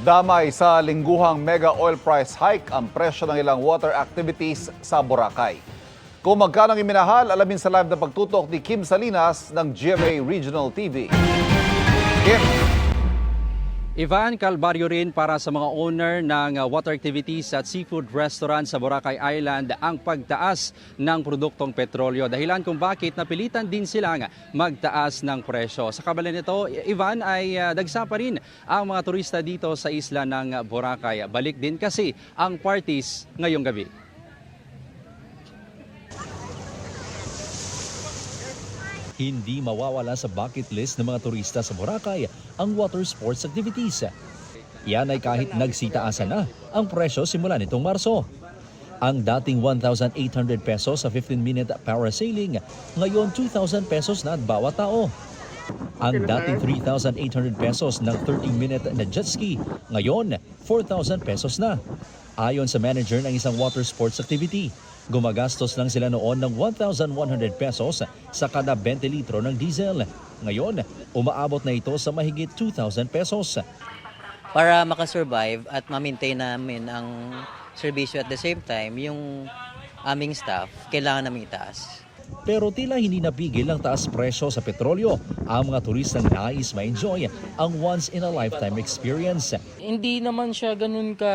Damay sa lingguhang mega oil price hike ang presyo ng ilang water activities sa Boracay. Kung magkano ang iminahal, alamin sa live na pagtutok ni Kim Salinas ng GMA Regional TV. Kim. Ivan, kalbaryo rin para sa mga owner ng water activities at seafood restaurant sa Boracay Island ang pagtaas ng produktong petrolyo. Dahilan kung bakit napilitan din silang magtaas ng presyo. Sa kabila nito, Ivan, ay dagsa pa rin ang mga turista dito sa isla ng Boracay. Balik din kasi ang parties ngayong gabi. Hindi mawawala sa bucket list ng mga turista sa Boracay ang water sports activities. Yan ay kahit nagsitaasan na ang presyo simula nitong Marso. Ang dating 1,800 pesos sa 15-minute parasailing, ngayon 2,000 pesos na at bawat tao. Ang dating 3,800 pesos ng 13-minute na jet ski, ngayon 4,000 pesos na. Ayon sa manager ng isang water sports activity, gumagastos lang sila noon ng 1,100 pesos sa kada 20 litro ng diesel. Ngayon, umaabot na ito sa mahigit 2,000 pesos. Para makasurvive at ma-maintain namin ang serbisyo at the same time, yung aming staff, kailangan namin itaas. Pero tila hindi napigil ang taas presyo sa petrolyo ang mga turistang nais ma-enjoy ang once-in-a-lifetime experience. Hindi naman siya ganun ka,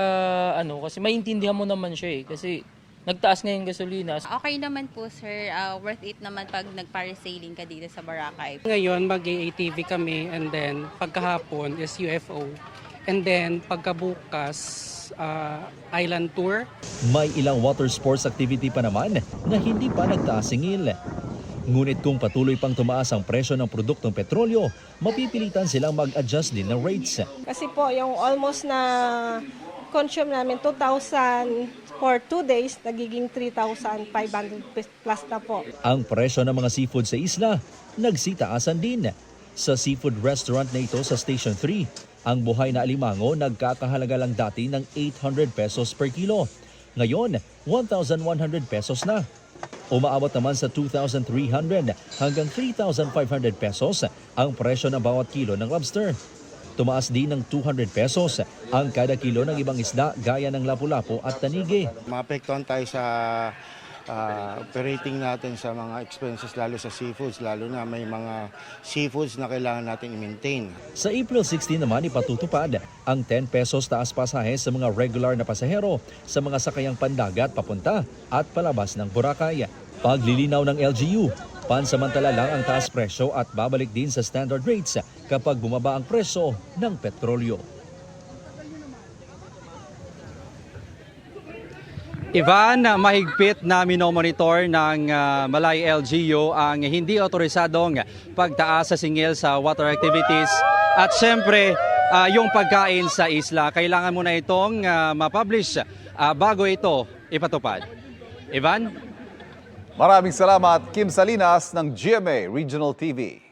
kasi maintindihan mo naman siya kasi nagtaas ngayon gasolina. Okay naman po sir, worth it naman pag nag-parasailing ka dito sa Boracay. Ngayon mag-ATV kami and then pagkahapon is UFO. And then pagkabukas island tour. May ilang water sports activity pa naman na hindi pa nagtaas singil. Ngunit kung patuloy pang tumaas ang presyo ng produktong petrolyo, mapipilitan silang mag-adjust din ng rates. Kasi po yung almost na consume namin 2,000 for 2 days, nagiging 3,500 plus na po. Ang presyo ng mga seafood sa isla, nagsitaasan din. Sa seafood restaurant na ito sa Station 3, ang buhay na alimango nagkakahalaga lang dati ng 800 pesos per kilo. Ngayon, 1,100 pesos na. Umaabot naman sa 2,300 hanggang 3,500 pesos ang presyo ng bawat kilo ng lobster. Tumaas din ng 200 pesos ang kada kilo ng ibang isda gaya ng lapu-lapu at tanigi. Maapektuhan tayo sa operating natin sa mga expenses lalo sa seafoods, lalo na may mga seafoods na kailangan natin i-maintain. Sa April 16 naman ipatutupad ang 10 pesos taas pasahe sa mga regular na pasahero sa mga sakayang pandagat papunta at palabas ng Boracay. Paglilinaw ng LGU, pansamantala lang ang taas presyo at babalik din sa standard rates kapag bumaba ang presyo ng petrolyo. Ivan, mahigpit na minomonitor ng Malay LGU ang hindi otorisadong pagtaas sa singil sa water activities at syempre yung pagkain sa isla. Kailangan mo na itong ma-publish bago ito ipatupad. Ivan? Maraming salamat Kim Salinas ng GMA Regional TV.